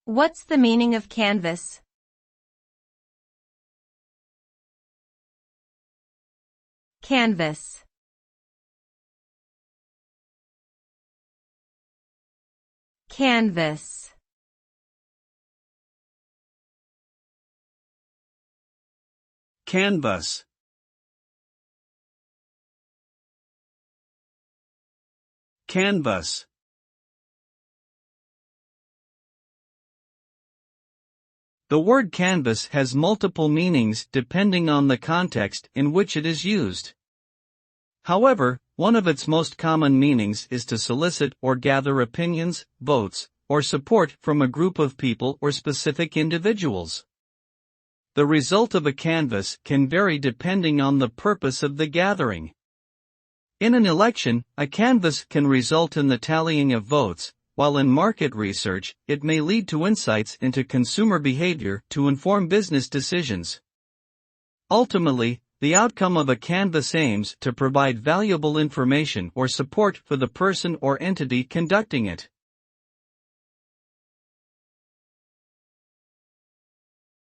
What's the meaning of canvas? Canvas. Canvas. Canvas. Canvas. The word canvas has multiple meanings depending on the context in which it is used. However, one of its most common meanings is to solicit or gather opinions, votes, or support from a group of people or specific individuals. The result of a canvass can vary depending on the purpose of the gathering. In an election, a canvass can result in the tallying of votes, while in market research, it may lead to insights into consumer behavior to inform business decisions. Ultimately, the outcome of a canvass aims to provide valuable information or support for the person or entity conducting it.